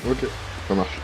Ok, ça marche.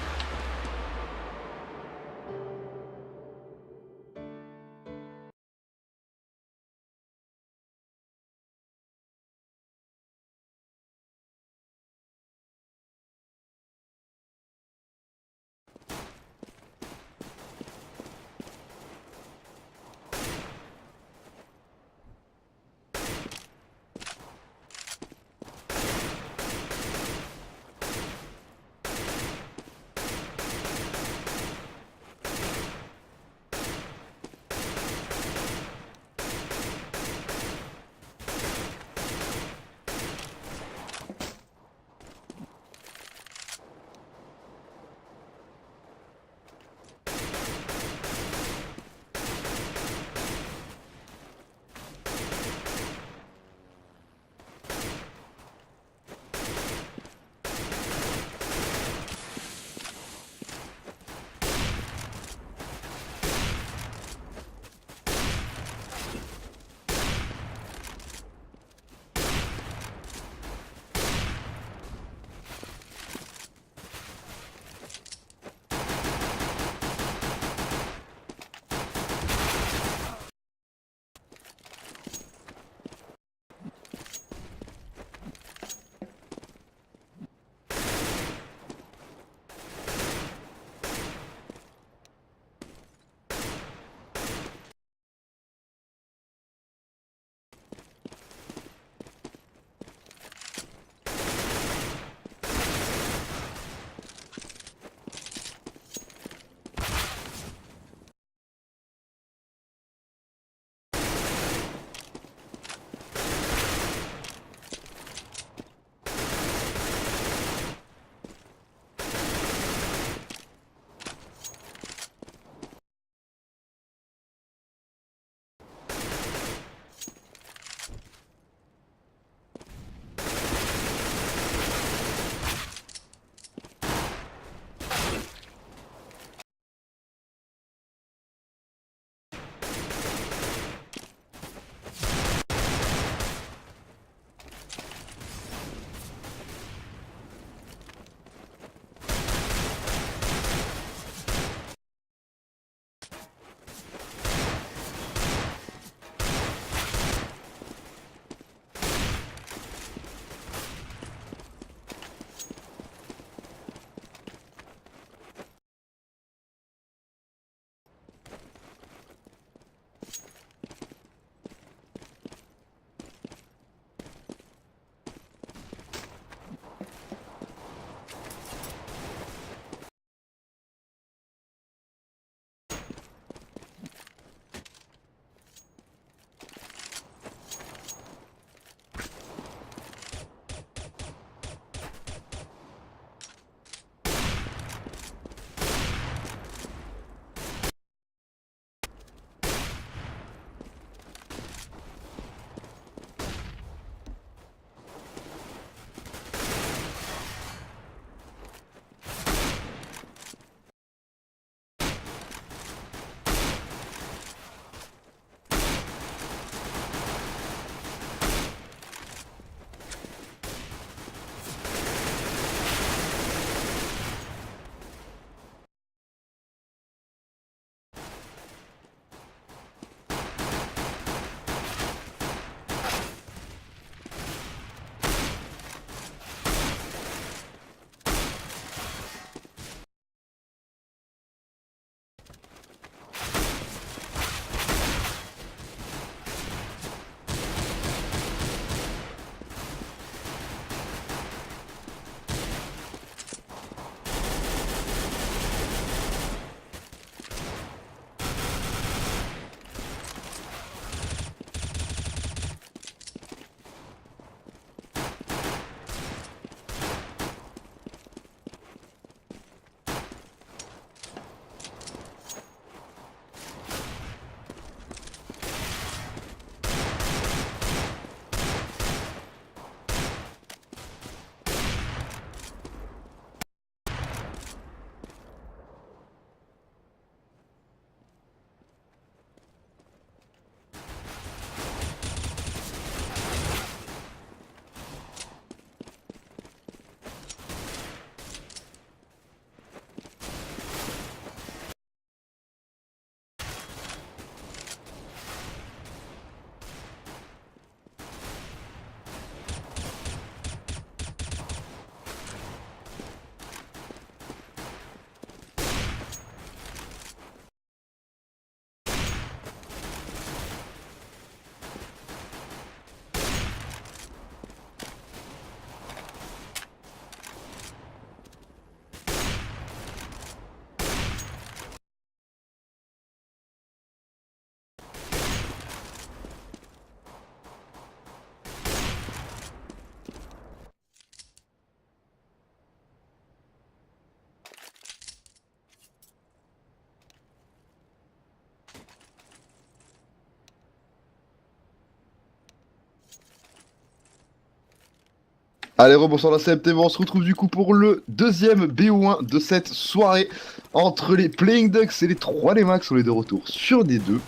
Allez, rebonsoir la CMTV, on se retrouve du coup pour le deuxième BO1 de cette soirée entre les Playing Ducks et les 3D Max. On est de retour sur des deux.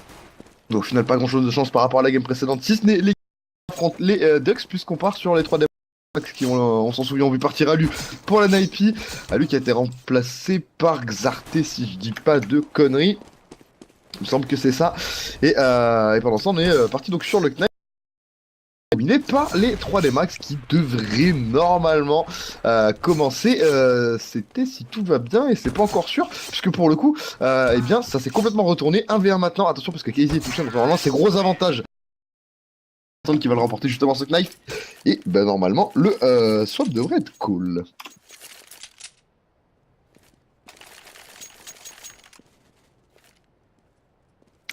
Donc au final pas grand chose de chance par rapport à la game précédente, si ce n'est les affrontent les Ducks, puisqu'on part sur les 3D Max qui on s'en souvient, ont vu partir Alu pour la Naipi. Alu qui a été remplacé par Xarté si je dis pas de conneries. Il me semble que c'est ça. Et pendant ce temps on est parti donc sur le Knight, terminé par les 3D Max qui devraient normalement commencer. C'était si tout va bien et c'est pas encore sûr, puisque pour le coup, eh bien, ça s'est complètement retourné. 1v1 maintenant, attention parce que Casey est touché, donc normalement c'est gros avantage qui va le remporter justement ce knife. Et ben normalement, le swap devrait être cool.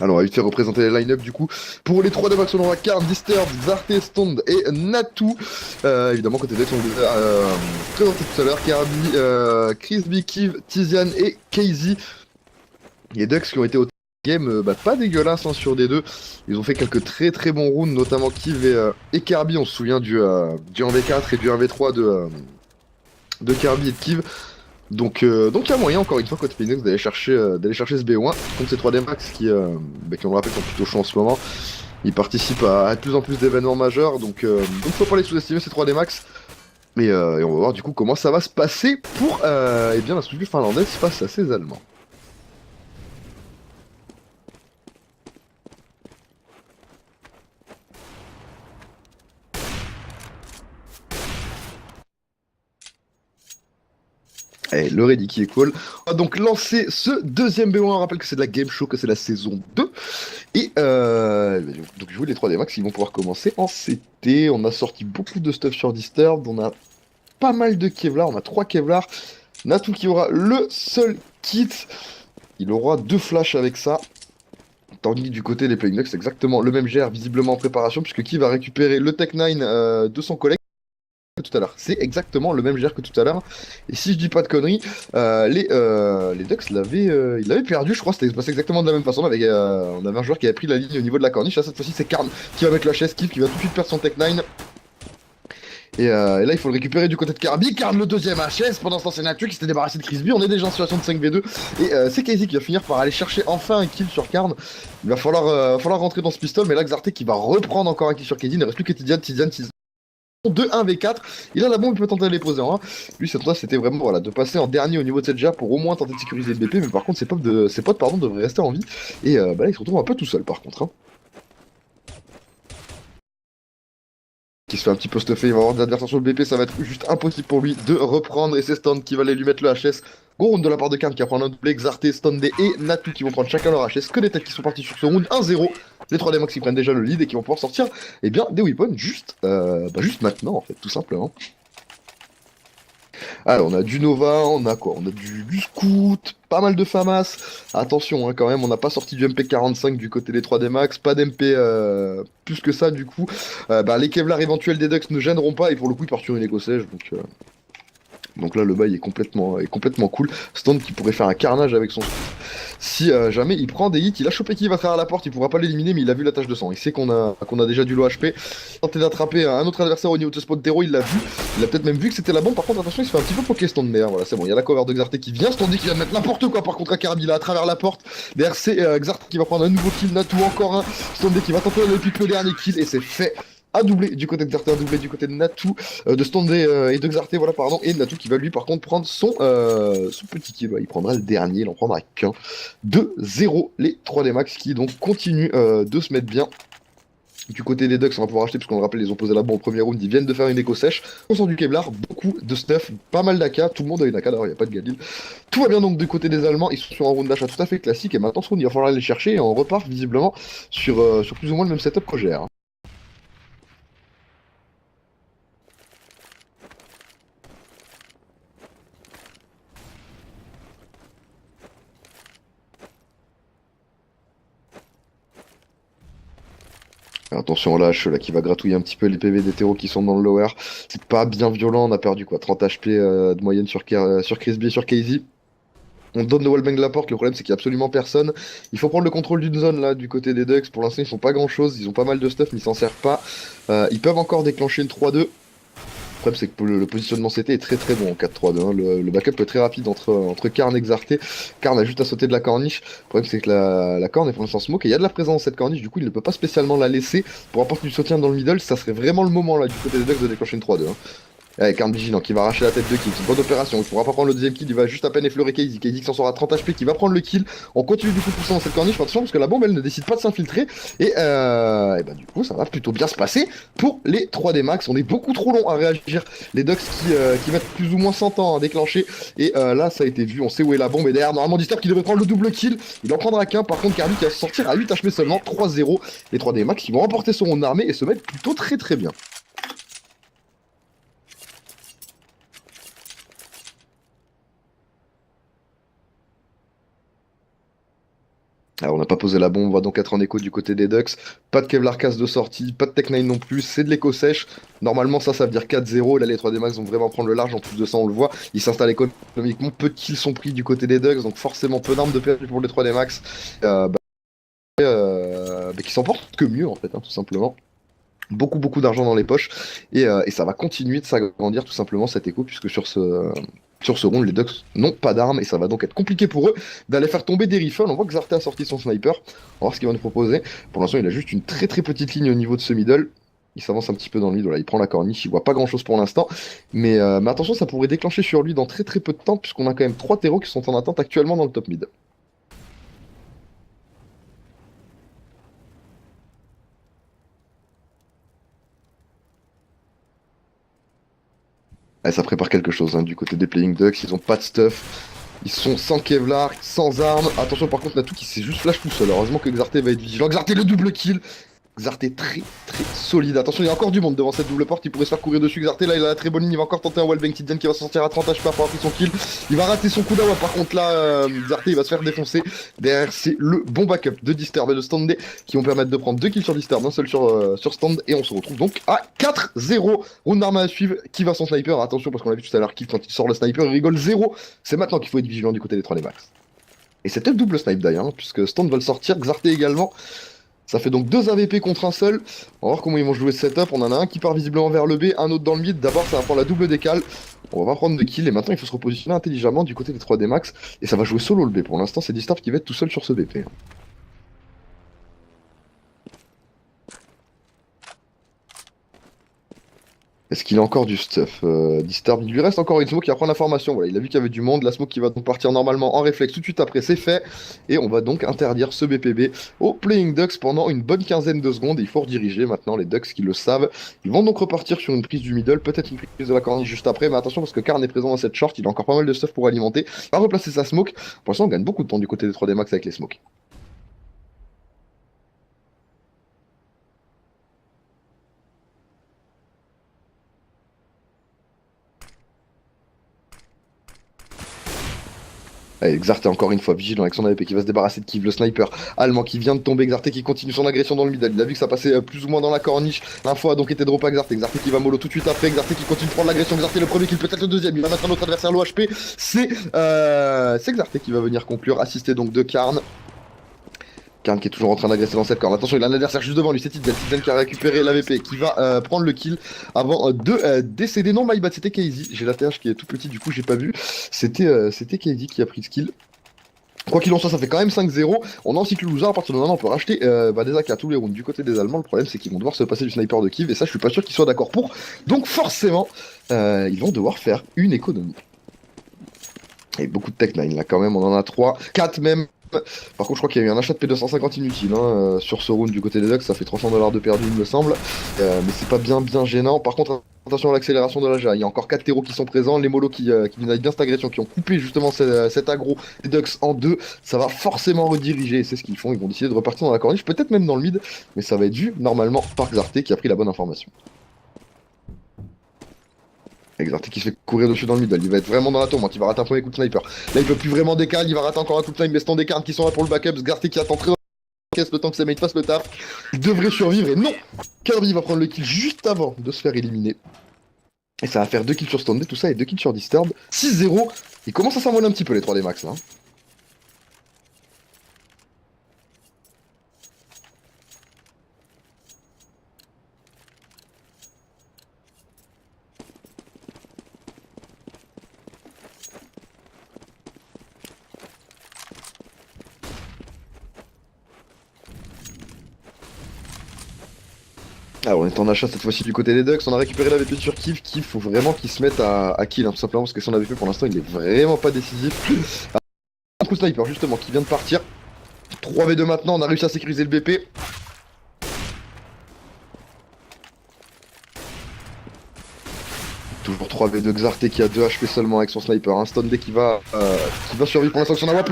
Alors, on va vite faire représenter les line-up du coup. Pour les 3 de Max, on aura Karn, Disturbed, Zarte, Stond et Natu. Évidemment, côté deck, on les a présentés tout à l'heure. Kirby, Crispy, Kiv, Tizian et Casey. Les Ducks qui ont été au game, pas dégueulasse hein, sur des deux. Ils ont fait quelques très très bons rounds, notamment Kiv et Kirby. On se souvient du 1v4 et du 1v3 de Kirby et de Kiv. Donc il y a moyen, encore une fois, côté Phoenix, d'aller chercher ce BO1 contre ces 3D Max qui on le rappelle, sont plutôt chauds en ce moment. Ils participent à de plus en plus d'événements majeurs, donc faut pas les sous-estimer ces 3D Max. Et on va voir du coup comment ça va se passer pour eh bien, la structure finlandaise face à ces Allemands. Et le ready qui est cool. On va donc lancer ce deuxième BO1. On rappelle que c'est de la game show, que c'est la saison 2. Et donc je vous les 3D Max, ils vont pouvoir commencer en CT. On a sorti beaucoup de stuff sur Disturbed. On a pas mal de Kevlar. On a 3 Kevlar. Natu qui aura le seul kit. Il aura 2 flashs avec ça. Tandis que du côté des Playing Ducks, c'est exactement le même GR visiblement en préparation, puisque qui va récupérer le Tech 9 de son collègue tout à l'heure. C'est exactement le même GR que tout à l'heure. Et si je dis pas de conneries, les Ducks ils l'avaient perdu, je crois. C'était passé exactement de la même façon. On avait un joueur qui avait pris la ligne au niveau de la corniche. Là, cette fois-ci, c'est Karn qui va mettre la chaise, qui va tout de suite perdre son Tech 9. Et là, il faut le récupérer du côté de Kirby. Karn, le deuxième HS. Pendant ce temps, c'est Natu qui s'était débarrassé de Crispy. On est déjà en situation de 5v2. Et c'est Casey qui va finir par aller chercher enfin un kill sur Karn. Il va falloir rentrer dans ce pistol. Mais là, Xarte qui va reprendre encore un kill sur Casey. Il ne reste plus que Tizian. 2 1v4, il a la bombe, il peut tenter de les poser en 1. Lui, cette fois, c'était vraiment voilà, de passer en dernier au niveau de cette GA pour au moins tenter de sécuriser le BP. Mais par contre, ses potes devraient rester en vie. Et là, il se retrouve un peu tout seul par contre. Hein. Qui se fait un petit peu stuffer, il va avoir des adversaires sur le BP, ça va être juste impossible pour lui de reprendre. Et c'est Stun qui va aller lui mettre le HS. Gros round de la part de Karn qui va prendre un doublé, Xarte, Stundé et Natu qui vont prendre chacun leur HS. Que des têtes qui sont partis sur ce round 1-0. Les 3 Max qui prennent déjà le lead et qui vont pouvoir sortir eh bien, des weapons juste maintenant en fait, tout simplement. Alors, on a du Nova, on a quoi? On a du Scout, pas mal de FAMAS. Attention, hein, quand même, on n'a pas sorti du MP45 du côté des 3D Max, pas d'MP plus que ça, du coup. Les Kevlar éventuels des Ducks ne gêneront pas, et pour le coup, ils partent sur une éco-sèche, donc là, le bail est complètement cool. Stand qui pourrait faire un carnage avec son si jamais il prend des hits, il a chopé qui va travers la porte, il pourra pas l'éliminer, mais il a vu la tache de sang. Il sait qu'on a déjà du low HP. Tenter d'attraper un autre adversaire au niveau de ce spot d'héros, il l'a vu. Il a peut-être même vu que c'était la bombe. Par contre, attention, il se fait un petit peu poké Stand derrière. Voilà, c'est bon, il y a la cover de Xarte qui vient. Stand qui va mettre n'importe quoi par contre à Kirby là, à travers la porte. Derrière, c'est Xarte qui va prendre un nouveau kill. Natu encore un. Stand qui va tenter de piquer le dernier kill et c'est fait. À doubler du côté de Xarte, à doubler du côté de Natu, de Stondé et de Xarte, voilà, pardon. Et Natu qui va lui, par contre, prendre son petit kill. Il prendra le dernier, il en prendra qu'un. 2-0, les 3D Max qui donc continuent de se mettre bien. Du côté des Ducks, on va pouvoir acheter, puisqu'on le rappelle, ils ont posé la bombe au premier round, ils viennent de faire une éco sèche. On sort du Kevlar, beaucoup de stuff, pas mal d'AK, tout le monde a une AK, d'ailleurs, il n'y a pas de Galil. Tout va bien donc du côté des Allemands, ils sont sur un round d'achat tout à fait classique, et maintenant ce round, il va falloir aller les chercher, et on repart visiblement sur plus ou moins le même setup que GR. Attention lâche là qui va gratouiller un petit peu les PV des terreaux qui sont dans le lower. C'est pas bien violent, on a perdu quoi 30 HP de moyenne sur Crispy et sur Casey. On donne le wallbang de la porte, le problème c'est qu'il y a absolument personne. Il faut prendre le contrôle d'une zone là du côté des Ducks. Pour l'instant ils font pas grand chose, ils ont pas mal de stuff mais ils s'en servent pas. Ils peuvent encore déclencher une 3-2. problème, c'est que le positionnement CT est très très bon en 4-3-2, hein. Le backup est très rapide entre Karn et Xarté. Karn a juste à sauter de la corniche. Le problème, c'est que la corne est pour l'instant smoke et il y a de la présence dans cette corniche. Du coup, il ne peut pas spécialement la laisser pour apporter du soutien dans le middle. Ça serait vraiment le moment là du côté des Ducks de déclencher une 3-2, hein. Avec un vigilant qui va arracher la tête de Kill, c'est une bonne opération, il pourra pas prendre le deuxième kill, il va juste à peine effleurer KZ qui s'en sort à 30 HP, qui va prendre le kill. On continue du coup de pousser dans cette corniche, attention parce que la bombe elle ne décide pas de s'infiltrer, et bah du coup ça va plutôt bien se passer pour les 3D max. On est beaucoup trop long à réagir, les Ducks qui mettent plus ou moins 100 ans à déclencher, et là ça a été vu, on sait où est la bombe, et derrière normalement Disturb qui devrait prendre le double kill, il en prendra qu'un, par contre Carby qui va sortir à 8 HP seulement, 3-0, les 3D max qui vont remporter son round armé et se mettre plutôt très très bien. Alors, on n'a pas posé la bombe, on va donc être en écho du côté des Ducks. Pas de Kevlar casse de sortie, pas de Tech 9 non plus, c'est de l'écho sèche. Normalement, ça veut dire 4-0. Là, les 3D Max vont vraiment prendre le large. En plus de ça, on le voit, ils s'installent économiquement. Peu de kills sont pris du côté des Ducks, donc forcément peu d'armes de perdu pour les 3D Max. Qui s'en portent que mieux, en fait, hein, tout simplement. Beaucoup d'argent dans les poches et ça va continuer de s'agrandir tout simplement cet écho puisque sur ce round les Ducks n'ont pas d'armes et ça va donc être compliqué pour eux d'aller faire tomber des rifles. On voit que Xarte a sorti son sniper, on va voir ce qu'il va nous proposer. Pour l'instant il a juste une très très petite ligne au niveau de ce middle, il s'avance un petit peu dans le mid, voilà, il prend la corniche, il voit pas grand chose pour l'instant, mais attention ça pourrait déclencher sur lui dans très très peu de temps puisqu'on a quand même 3 terreaux qui sont en attente actuellement dans le top mid. Ah, ça prépare quelque chose hein, du côté des Playing Ducks, ils ont pas de stuff. Ils sont sans Kevlar, sans armes. Attention par contre, Natou qui s'est juste flash tout seul. Heureusement que Xarte va être vigilant. Xarte le double kill. Xarte est très très solide. Attention, il y a encore du monde devant cette double porte. Il pourrait se faire courir dessus. Xarte là, il a la très bonne ligne. Il va encore tenter un wallbang. Tidiane qui va sortir à 30 HP pour avoir pris son kill. Il va rater son coup d'AWA. Par contre là, Xarte il va se faire défoncer. Derrière, c'est le bon backup de Disturb et de Standé qui vont permettre de prendre 2 kills sur Disturb, un seul sur Stand. Et on se retrouve donc à 4-0. Round d'armes à suivre. Qui va son sniper? Attention parce qu'on l'a vu tout à l'heure. Kiff quand il sort le sniper, il rigole 0. C'est maintenant qu'il faut être vigilant du côté des 3 des max. Et c'était le double snipe d'ailleurs, hein, puisque Stand va le sortir, Xarte également. Ça fait donc 2 AVP contre un seul. On va voir comment ils vont jouer ce setup. On en a un qui part visiblement vers le B, un autre dans le mid. D'abord, ça va prendre la double décale. On va pas prendre de kill. Et maintenant, il faut se repositionner intelligemment du côté des 3D max. Et ça va jouer solo le B. Pour l'instant, c'est Disturb qui va être tout seul sur ce BP. Est-ce qu'il a encore du stuff Disturb, il lui reste encore une smoke qui va prendre l'information. Voilà, il a vu qu'il y avait du monde. La smoke qui va donc partir normalement en réflexe tout de suite après, c'est fait. Et on va donc interdire ce BPB aux Playing Ducks pendant une bonne quinzaine de secondes. Et il faut rediriger maintenant les Ducks qui le savent. Ils vont donc repartir sur une prise du middle, peut-être une prise de la corniche juste après. Mais attention parce que Karn est présent dans cette short. Il a encore pas mal de stuff pour alimenter. Il va replacer sa smoke. Pour l'instant, on gagne beaucoup de temps du côté des 3D Max avec les smokes. Allez, Xarte encore une fois vigilant avec son AWP qui va se débarrasser de Kiv, le sniper allemand qui vient de tomber. Xarte qui continue son agression dans le middle. Il a vu que ça passait plus ou moins dans la corniche. L'info a donc été drop à Xarte. Xarte qui va mollo tout de suite après. Xarte qui continue de prendre l'agression. Xarte le premier kill, peut-être le deuxième. Il va mettre un autre adversaire low HP. C'est Xarte qui va venir conclure, assisté donc de Karn. Karn qui est toujours en train d'agresser dans cette corne. Attention, il a un adversaire juste devant lui. C'est Tizen. Tizen qui a récupéré l'AVP, qui va prendre le kill avant de décéder. Non, my bad, c'était KZ. J'ai la TH qui est tout petit, du coup, j'ai pas vu. C'était KZ qui a pris ce kill. Quoi qu'il en soit, ça fait quand même 5-0. On est en cycle loser. À partir de maintenant, on peut racheter des AK à tous les rounds du côté des Allemands. Le problème, c'est qu'ils vont devoir se passer du sniper de Kiv. Et ça, je suis pas sûr qu'ils soient d'accord pour. Donc, forcément, ils vont devoir faire une économie. Et beaucoup de Tech 9 là, quand même. On en a 3, 4 même. Par contre, je crois qu'il y a eu un achat de P250 inutile hein, sur ce round du côté des Ducks. Ça fait 300 $ de perdu, il me semble. Mais c'est pas bien gênant. Par contre, attention à l'accélération de la GA. Il y a encore 4 terreaux qui sont présents. Les molos qui viennent bien cette agression, qui ont coupé justement cet aggro des Ducks en deux. Ça va forcément rediriger. Et c'est ce qu'ils font. Ils vont décider de repartir dans la corniche, peut-être même dans le mid. Mais ça va être vu normalement par Xarte qui a pris la bonne information. Xarte qui se fait courir dessus dans le middle, il va être vraiment dans la tourmente, il va rater un premier coup de sniper. Là il peut plus vraiment décaler, il va rater encore un coup de sniper, mais c'est des cartes qui sont là pour le backup. Xarte qui attend très dans la caisse le temps que sa mate fasse le taf. Il devrait survivre et non, Kirby va prendre le kill juste avant de se faire éliminer. Et ça va faire 2 kills sur Stone, tout ça et 2 kills sur Disturb. 6-0, il commence à s'envoler un petit peu les 3D max là. Ah, on est en achat cette fois-ci du côté des Ducks, on a récupéré la VP sur Kiv. Kiv, faut vraiment qu'il se mette à kill, hein, tout simplement, parce que si on avait fait pour l'instant, il est vraiment pas décisif. Un coup sniper, justement, qui vient de partir. 3v2 maintenant, on a réussi à sécuriser le BP. Toujours 3v2 Xarte qui a 2 HP seulement avec son sniper. Un stun dès qui va survivre pour l'instant sur Nawap.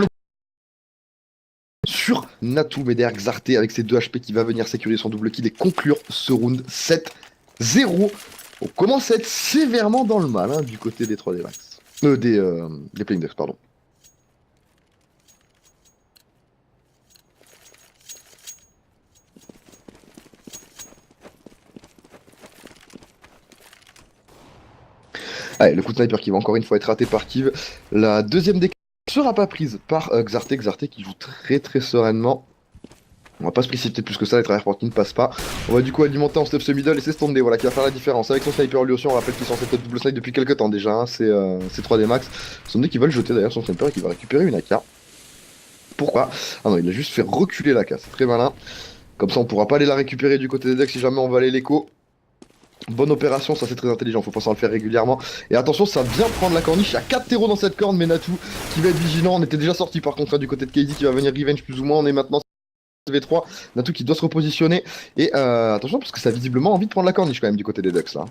Sur Natu, mais derrière Xarte avec ses 2 HP qui va venir sécuriser son double kill et conclure ce round 7-0. On commence à être sévèrement dans le mal hein, du côté des 3D Max. Des Playing Ducks, pardon. Allez, le coup de sniper qui va encore une fois être raté par Kiv. La deuxième décale ne sera pas prise par Xarte. Xarte qui joue très très sereinement. On va pas se précipiter plus que ça, les travers portes qui ne passent pas. On va du coup alimenter en stuff ce middle et c'est Stondé voilà, qui va faire la différence. Avec son sniper lui aussi, on rappelle qu'il est censé être double snipe depuis quelques temps déjà, hein, c'est 3D max. Stondé qui va le jeter d'ailleurs son sniper et qui va récupérer une AK. Pourquoi? Ah non, il a juste fait reculer l'AK, c'est très malin. Comme ça on pourra pas aller la récupérer du côté des decks si jamais on va aller l'écho. Bonne opération, ça c'est très intelligent, faut penser à le faire régulièrement. Et attention, ça vient prendre la corniche, il y a 4 terreaux dans cette corne, mais Natu qui va être vigilant. On était déjà sorti par contre hein, du côté de KZ qui va venir revenge plus ou moins, on est maintenant V3, Natu qui doit se repositionner. Et attention parce que ça a visiblement envie de prendre la corniche quand même du côté des Ducks là.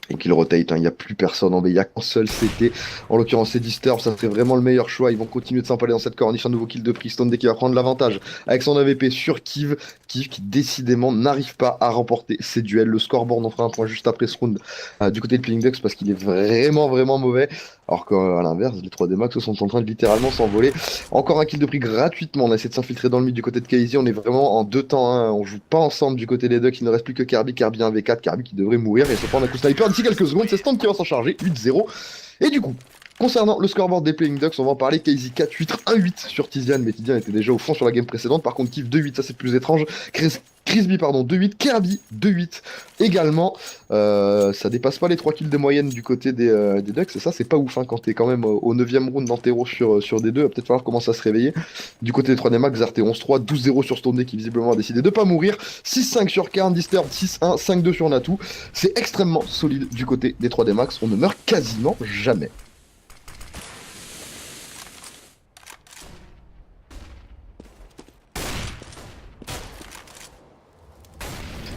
Et qu'il rotate, hein. Il n'y a plus personne en B, il n'y a qu'un seul CT. En l'occurrence, c'est Disturb, ça serait vraiment le meilleur choix. Ils vont continuer de s'empaler dans cette corniche. Un nouveau kill de Priston dès qu'il va prendre l'avantage avec son AVP sur Kiv. Kiv qui décidément n'arrive pas à remporter ses duels. Le scoreboard, on fera un point juste après ce round du côté de Playing Ducks parce qu'il est vraiment mauvais. Alors qu'à l'inverse, les 3D Max sont en train de littéralement s'envoler. Encore un kill de prix gratuitement. On a essayé de s'infiltrer dans le mid du côté de KZ. On est vraiment en deux temps. Hein. On joue pas ensemble du côté des Ducks. Il ne reste plus que Kirby. Kirby 1v4. Kirby qui devrait mourir et se prendre un coup sniper d'ici quelques secondes. C'est Stand qui va s'en charger. 8-0. Et du coup, concernant le scoreboard des Playing Ducks, on va en parler. KZ 4-8, 1-8 sur Tizian. Mais Tizian était déjà au fond sur la game précédente. Par contre, Kiv 2-8, ça c'est plus étrange. Crispy, pardon, 2-8. Kirby 2-8 également. Ça dépasse pas les 3 kills de moyenne du côté des Ducks. Et ça, c'est pas ouf hein, quand t'es quand même au 9ème round d'Antero sur D2. Il va peut-être falloir commencer à se réveiller. Du côté des 3 Max, Xarte 11-3, 12-0 sur Stone qui visiblement a décidé de pas mourir. 6-5 sur Karn, Disturb 6-1, 5-2 sur Natu. C'est extrêmement solide du côté des 3 Max. On ne meurt quasiment jamais.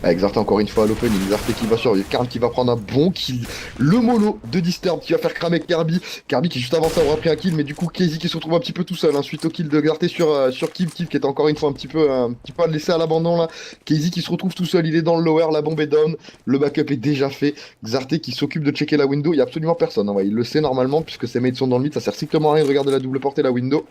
Avec Xarte encore une fois à l'open, il y a Xarte qui va survivre, Karn qui va prendre un bon kill, le mollo de Disturb qui va faire cramer Kirby, Kirby qui juste avant ça aura pris un kill, mais du coup KZ qui se retrouve un petit peu tout seul, hein, suite au kill de Xarte sur Kiv qui est encore une fois un petit peu laissé à l'abandon là, KZ qui se retrouve tout seul, il est dans le lower, la bombe est down, le backup est déjà fait, Xarte qui s'occupe de checker la window, il y a absolument personne, hein, ouais, il le sait normalement puisque ses mates sont dans le mid, ça sert strictement à rien de regarder la double portée la window.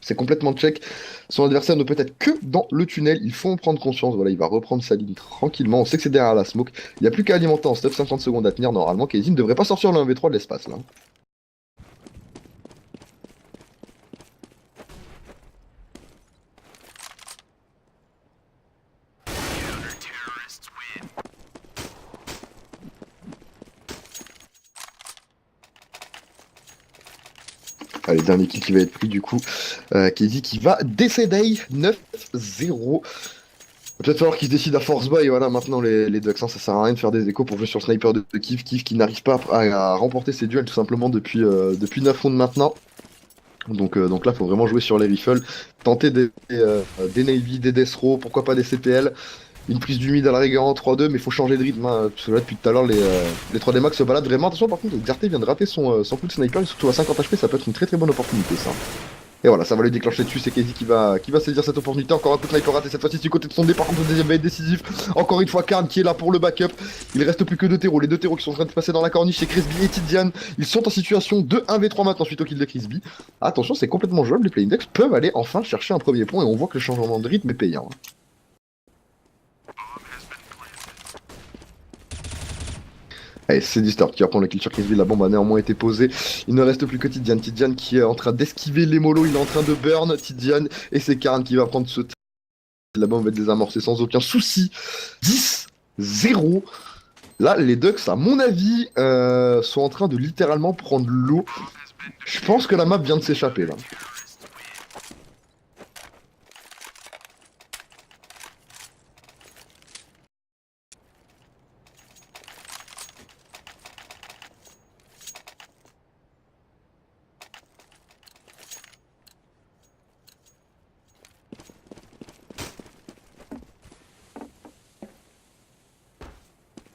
C'est complètement check. Son adversaire ne peut être que dans le tunnel. Il faut en prendre conscience. Voilà, il va reprendre sa ligne tranquillement. On sait que c'est derrière la smoke. Il n'y a plus qu'à alimenter en stuff 50 secondes à tenir. Normalement, KZ ne devrait pas sortir le 1v3 de l'espace là. Allez, dernier kill qui va être pris du coup. KZ qui va décéder 9-0. Peut-être falloir qu'ils se décident à force buy, voilà, maintenant les Ducks, hein, ça sert à rien de faire des échos pour jouer sur sniper de Kiv qui n'arrive pas à remporter ses duels tout simplement depuis 9 rounds maintenant. Donc là, faut vraiment jouer sur les rifles, tenter des Navy, des Death Row, pourquoi pas des CPL, une prise du mid à la rigueur en 3-2, mais faut changer de rythme, hein, parce que là, depuis tout à l'heure, les 3D Max se baladent vraiment. Attention, par contre, Xarte vient de rater son coup de sniper, et surtout à 50 HP, ça peut être une très bonne opportunité, ça. Et voilà, ça va le déclencher dessus, c'est KZ qui va saisir cette opportunité. Encore un coup de sniper raté, cette fois-ci du côté de son dé, par contre le deuxième va être décisif. Encore une fois, Karn qui est là pour le backup. Il reste plus que 2 terreaux, les 2 terreaux qui sont en train de passer dans la corniche, c'est Crispy et Tidiane. Ils sont en situation de 1v3 maintenant suite au kill de Crispy. Attention, c'est complètement jouable, les Playing Ducks peuvent aller enfin chercher un premier point et on voit que le changement de rythme est payant. Allez, c'est Disturb qui va prendre le kill sur Crispy, la bombe a néanmoins été posée. Il ne reste plus que Tidiane. Tidiane qui est en train d'esquiver les mollos, il est en train de burn Tidiane et c'est Karn qui va prendre ce. La bombe va être désamorcée sans aucun souci. 10-0. Là, les Ducks, à mon avis, sont en train de littéralement prendre l'eau. Je pense que la map vient de s'échapper là.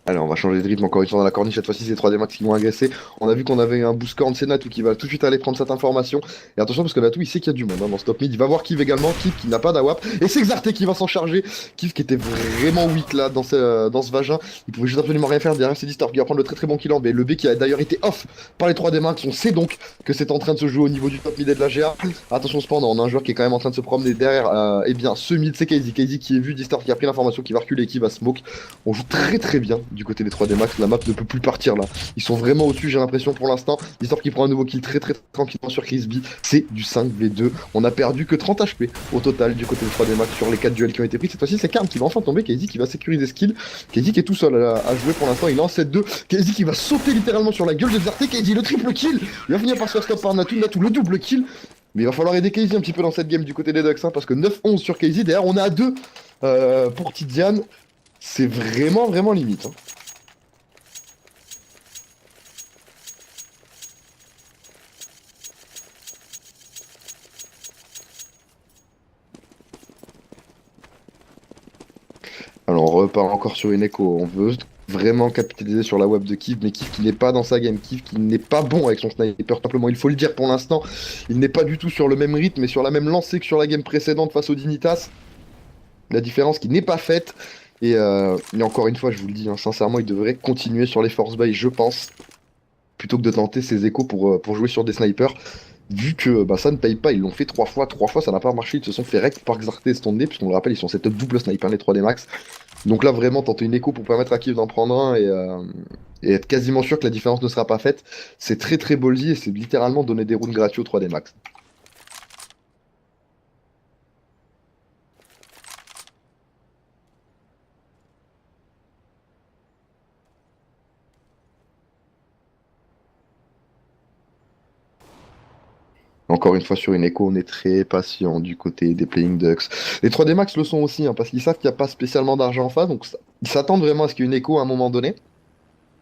Allez, on va changer de rythme encore une fois dans la corniche. Cette fois-ci, c'est 3D Max qui vont agresser. On a vu qu'on avait un boost corn Natou qui va tout de suite aller prendre cette information. Et attention, parce que Natou, il sait qu'il y a du monde dans ce top mid. Il va voir Kiv également. Kiv qui n'a pas d'AWAP. Et c'est Xarté qui va s'en charger. Kiv qui était vraiment weak là dans ce vagin. Il pouvait juste absolument rien faire. Derrière, c'est Distorp qui va prendre le très très bon kill en B. Le B qui a d'ailleurs été off par les 3D Max. On sait donc que c'est en train de se jouer au niveau du top mid et de la GA. Attention, cependant, on a un joueur qui est quand même en train de se promener derrière. Eh bien, ce mid, c'est KZ. KZ qui est vu. Distorp qui a pris l'information, qui va reculer, qui va smoke. On joue très très bien du côté des 3D Max. La map ne peut plus partir là. Ils sont vraiment au-dessus, j'ai l'impression pour l'instant. L'histoire qui prend un nouveau kill très très tranquillement sur Crispy. C'est du 5v2. On a perdu que 30 HP au total du côté des 3D Max sur les 4 duels qui ont été pris. Cette fois-ci, c'est Karm qui va enfin tomber. KZ qui va sécuriser ce kill. KZ qui est tout seul à jouer pour l'instant. Il est en 7-2. KZ qui va sauter littéralement sur la gueule de Xarté. KZ le triple kill. Il va finir par se faire stop par Natou. Natou le double kill. Mais il va falloir aider KZ un petit peu dans cette game du côté des Ducks, hein, parce que 9-11 sur KZ. Derrière, on est à 2 pour Tidiane. C'est vraiment vraiment limite, hein. Alors on repart encore sur une écho. On veut vraiment capitaliser sur la web de Kiv, mais Kiv qui n'est pas dans sa game, Kiv qui n'est pas bon avec son sniper, simplement. Il faut le dire pour l'instant. Il n'est pas du tout sur le même rythme et sur la même lancée que sur la game précédente face au Dignitas. La différence qui n'est pas faite. Et encore une fois, je vous le dis, hein, sincèrement, il devrait continuer sur les force buy, je pense, plutôt que de tenter ses échos pour jouer sur des snipers. Vu que bah, ça ne paye pas, ils l'ont fait 3 fois, ça n'a pas marché, ils se sont fait rect par Xarté et Stondé, puisqu'on le rappelle, ils sont cette double sniper, les 3D max. Donc là, vraiment, tenter une écho pour permettre à Kiev d'en prendre un et être quasiment sûr que la différence ne sera pas faite, c'est très très ballsy et c'est littéralement donner des rounds gratuits aux 3D max. Encore une fois, sur une écho, on est très patient du côté des Playing Ducks. Les 3D Max le sont aussi, hein, parce qu'ils savent qu'il n'y a pas spécialement d'argent en face, donc ils s'attendent vraiment à ce qu'il y ait une écho à un moment donné.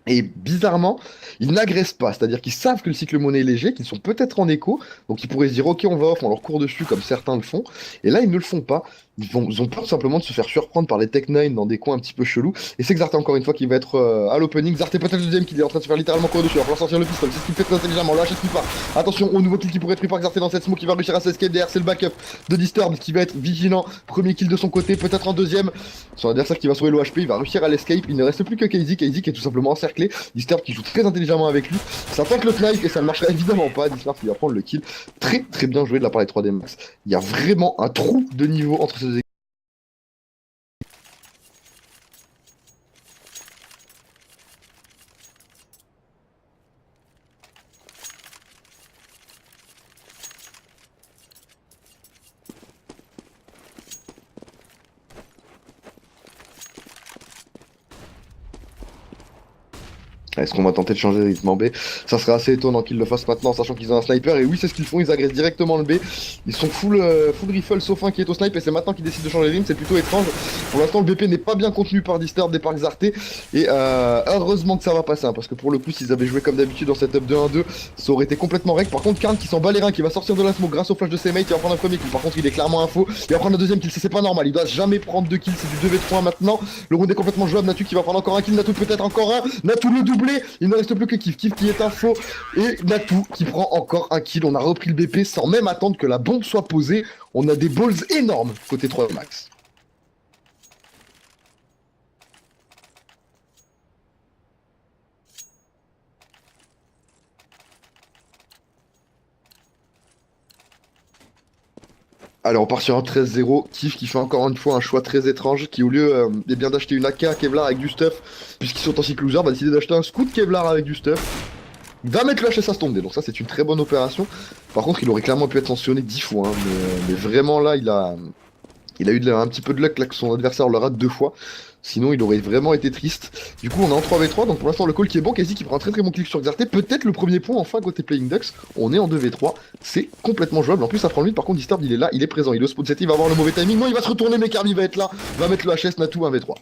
Et bizarrement, ils n'agressent pas, c'est-à-dire qu'ils savent que le cycle monnaie est léger, qu'ils sont peut-être en écho, donc ils pourraient se dire ok on va off, on leur court dessus comme certains le font, et là ils ne le font pas, ils ont peur simplement de se faire surprendre par les Tech 9 dans des coins un petit peu chelous, et c'est Xarté encore une fois qui va être à l'opening. Xarté peut-être le deuxième qui est en train de se faire littéralement courir dessus, il va falloir sortir le pistolet, c'est ce qu'il fait très intelligemment, lâche ce qu'il part. Attention au nouveau kill qui pourrait être pris par Xarté dans cette smoke, qui va réussir à s'escape derrière, c'est le backup de Disturb qui va être vigilant, premier kill de son côté, peut-être un deuxième, son adversaire qui va sauver l'OHP, il va réussir à l'escape, il ne reste plus que KZ qui est tout simplement encerclé. Disturb qui joue très intelligemment avec lui. Ça tente le snipe et ça ne marchera évidemment pas. Disturb qui va prendre le kill. Très très bien joué de la part des 3D Max. Il y a vraiment un trou de niveau entre ces équipes. Est-ce qu'on va tenter de changer de rythme en B? Ça serait assez étonnant qu'ils le fassent maintenant, sachant qu'ils ont un sniper. Et oui, c'est ce qu'ils font, ils agressent directement le B. Ils sont full rifle, sauf un qui est au snipe, et c'est maintenant qu'ils décident de changer de rythme. C'est plutôt étrange. Pour l'instant, le BP n'est pas bien contenu par Disturb et par Xarté. Et heureusement que ça va passer, hein, parce que pour le coup, s'ils avaient joué comme d'habitude dans cette up 2-1-2, ça aurait été complètement rec. Par contre, Karn qui s'en bat les reins, qui va sortir de la smoke grâce au flash de ses mates, il va prendre un premier kill. Par contre, il est clairement un faux. Il va prendre un deuxième kill, c'est pas normal. Il doit jamais prendre 2 kills, c'est du 2v3 maintenant. Le round est complètement jouable. Natu qui va prendre encore un kill, Natu peut-être encore un. Natu le doublé. Il ne reste plus que Kiv qui est un faux. Et Natu qui prend encore un kill. On a repris le BP sans même attendre que la bombe soit posée. On a des balls énormes côté 3 max. Allez, on part sur un 13-0. Kiff qui fait encore une fois un choix très étrange, qui au lieu eh bien d'acheter une AK Kevlar avec du stuff, puisqu'ils sont en cycle loser, va décider d'acheter un scout Kevlar avec du stuff. Il va mettre le HS à se tomber, donc ça c'est une très bonne opération. Par contre, il aurait clairement pu être sanctionné 10 fois, hein, mais vraiment là, il a eu un petit peu de luck là, que son adversaire le rate 2 fois. Sinon, il aurait vraiment été triste. Du coup, on est en 3v3, donc pour l'instant, le call qui est bon, Casey qui prend un très très bon clic sur Xarte. Peut-être le premier point, enfin, côté Playing Ducks. On est en 2v3, c'est complètement jouable. En plus, ça prend le vite. Par contre, Disturb, il est là, il est présent. Il est au spawn set, il va avoir le mauvais timing. Non, il va se retourner, mais Kirby va être là. Va mettre le HS Natu 1v3.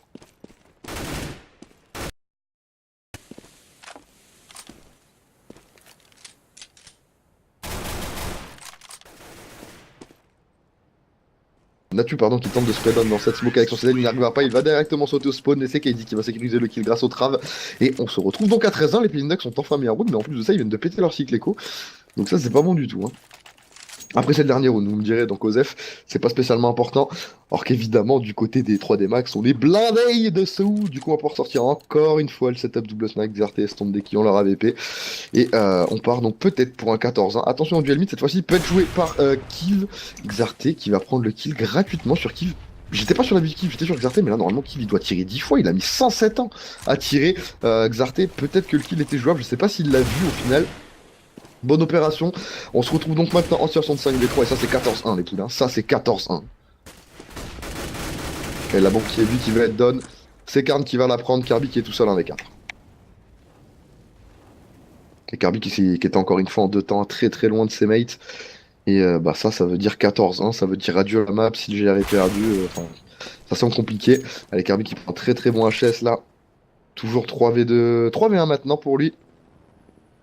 Natu, pardon, qui tente de spread on dans cette smoke avec son CDL, il n'y arrivera pas, il va directement sauter au spawn, et c'est KD qui va sécuriser le kill grâce au trave. Et on se retrouve donc à 13-1, les Playing Ducks sont enfin mis en route, mais en plus de ça, ils viennent de péter leur cycle écho. Donc ça, c'est pas bon du tout. Hein. Après cette dernière round, vous me direz, donc Osef, c'est pas spécialement important. Alors qu'évidemment, du côté des 3D Max, on est blindés de sous. Du coup, on va pouvoir sortir encore une fois le setup double smack, Xarte et Stomp qui ont leur AVP. Et on part donc peut-être pour un 14-1. Attention au duel mid, cette fois-ci, peut être joué par Kiv. Xarte qui va prendre le kill gratuitement sur Kiv. J'étais pas sur la vue de Kiv, j'étais sur Xarte, mais là, normalement, Kiv, il doit tirer 10 fois. Il a mis 107 ans à tirer. Xarte, peut-être que le kill était jouable. Je sais pas s'il l'a vu au final. Bonne opération. On se retrouve donc maintenant en situation de 5v3 et ça c'est 14-1 les poules. Hein. Ça c'est 14-1. Et la bombe qui est vue qui va être done. C'est Karn qui va la prendre. Kirby qui est tout seul 1v4. Et Kirby qui était encore une fois en 2 temps très très loin de ses mates. Et bah ça veut dire 14-1. Ça veut dire adieu à la map si le GR est perdu. Enfin, ça semble compliqué. Allez, Kirby qui prend un très très bon HS là. Toujours 3v2. 3v1 maintenant pour lui.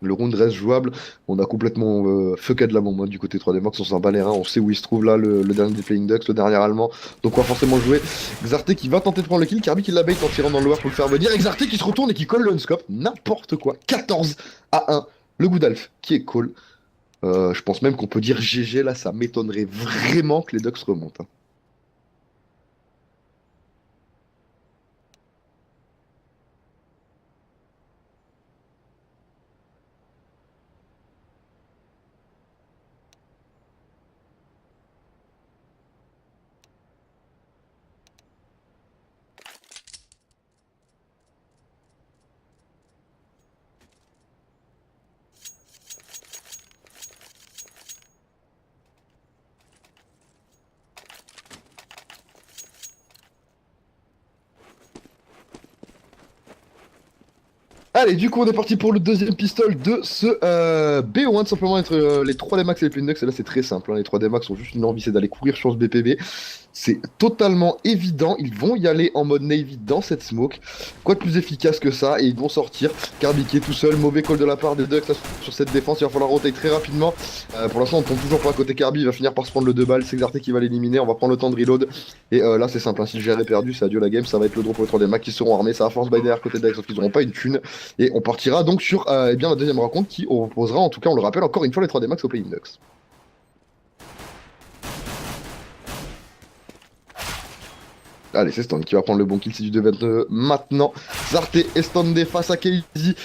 Le round reste jouable. On a complètement fucké de la bombe du côté 3D Max. On s'en bat les reins. On sait où il se trouve là, le dernier des Playing Ducks, le dernier allemand. Donc on va forcément jouer. Xarte qui va tenter de prendre le kill. Kirby qui la bait en tirant dans le lower pour le faire venir. Xarte qui se retourne et qui colle le unscope. N'importe quoi. 14-1. Le Goodalf qui est call. Je pense même qu'on peut dire GG là. Ça m'étonnerait vraiment que les Ducks remontent. Hein. Allez, du coup, on est parti pour le deuxième pistol de ce BO1, tout simplement entre les 3D Max et les Playing Ducks. Et là, c'est très simple. Hein, les 3D Max ont juste une envie, c'est d'aller courir sur ce BPB. C'est totalement évident. Ils vont y aller en mode Navy dans cette smoke. Quoi de plus efficace que ça? Et ils vont sortir. Kirby qui est tout seul. Mauvais call de la part des Ducks là, sur cette défense. Il va falloir rotate très rapidement. Pour l'instant, on tombe toujours pas à côté Kirby. Il va finir par se prendre le 2 balles. C'est Xarte qui va l'éliminer. On va prendre le temps de reload. Et là, c'est simple. Hein, si le GR est perdu, c'est adieu la game. Ça va être le drop pour les 3D Max qui seront armés. Ça va force by derrière côté Ducks, sauf qu'ils n'auront pas une thune. Et on partira donc sur eh bien, la deuxième rencontre qui opposera, en tout cas, on le rappelle, encore une fois, les 3D Max au Playing Ducks. Allez, c'est Stand qui va prendre le bon kill, c'est du 2-22 maintenant. Xarte et Standé face à Casey.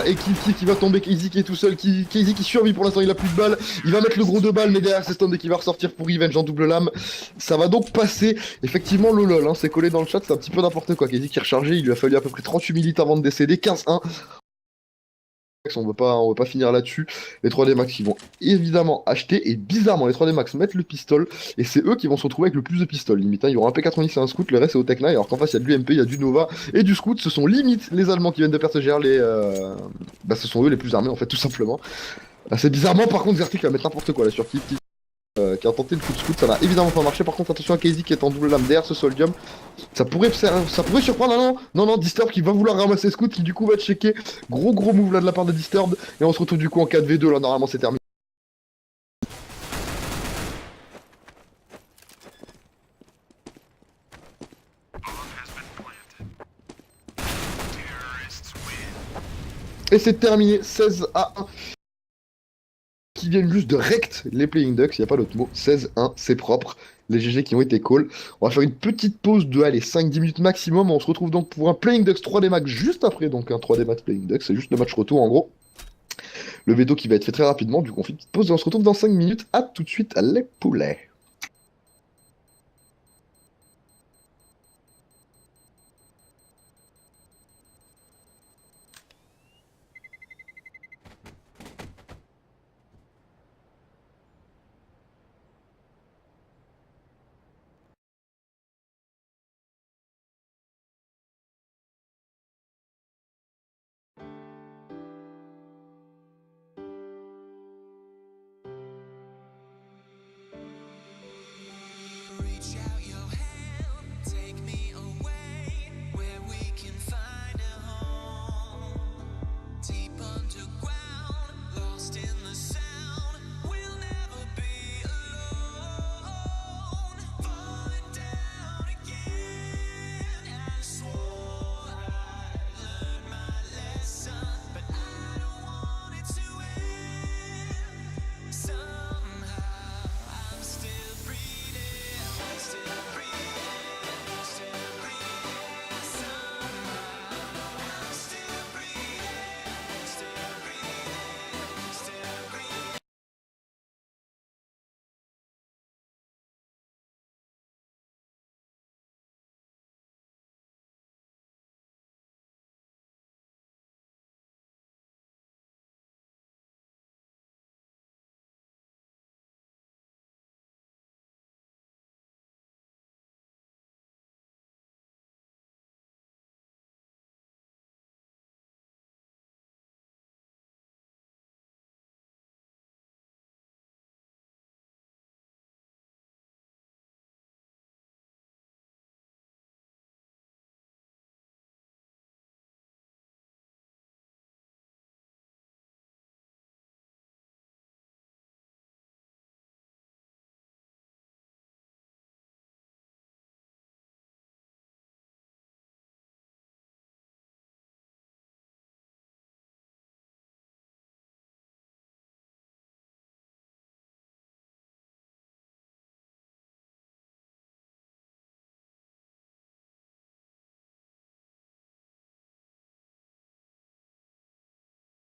Et qui va tomber, Casey qui est tout seul, Casey qui survit pour l'instant, il a plus de balles, il va mettre le gros 2 balles, mais derrière c'est Standé qui va ressortir pour Revenge en double lame. Ça va donc passer, effectivement le lol, hein, c'est collé dans le chat, c'est un petit peu n'importe quoi. Casey qui est rechargé, il lui a fallu à peu près 38 minutes avant de décéder, 15-1. On veut pas finir là-dessus. Les 3D Max qui vont évidemment acheter et bizarrement les 3D Max mettent le pistol et c'est eux qui vont se retrouver avec le plus de pistoles. Limite, hein, il y aura un P90 et un scout, le reste c'est au Tech 9 alors qu'en face il y a de l'UMP, il y a du Nova et du scout. Ce sont limite les Allemands qui viennent de perdre ce GR, bah, ce sont eux les plus armés en fait tout simplement. C'est bizarrement par contre Xerte qui va mettre n'importe quoi là sur qui a tenté le coup de scout, ça va évidemment pas marcher. Par contre attention à Casey qui est en double lame derrière ce Soldium. Ça pourrait surprendre, non, Disturb qui va vouloir ramasser Scout, qui du coup va checker. Gros move là de la part de Disturb. Et on se retrouve du coup en 4v2, là normalement c'est terminé. Et c'est terminé, 16-1. Qui viennent juste de rect les Playing Ducks, il n'y a pas d'autre mot. 16-1, c'est propre. Les GG qui ont été call. On va faire une petite pause de 5-10 minutes maximum. On se retrouve donc pour un Playing Ducks 3D Max juste après. Donc un 3D Max Playing Ducks, c'est juste le match retour en gros. Le veto qui va être fait très rapidement. Du coup on fait une petite pause et on se retrouve dans 5 minutes. A tout de suite les poulets.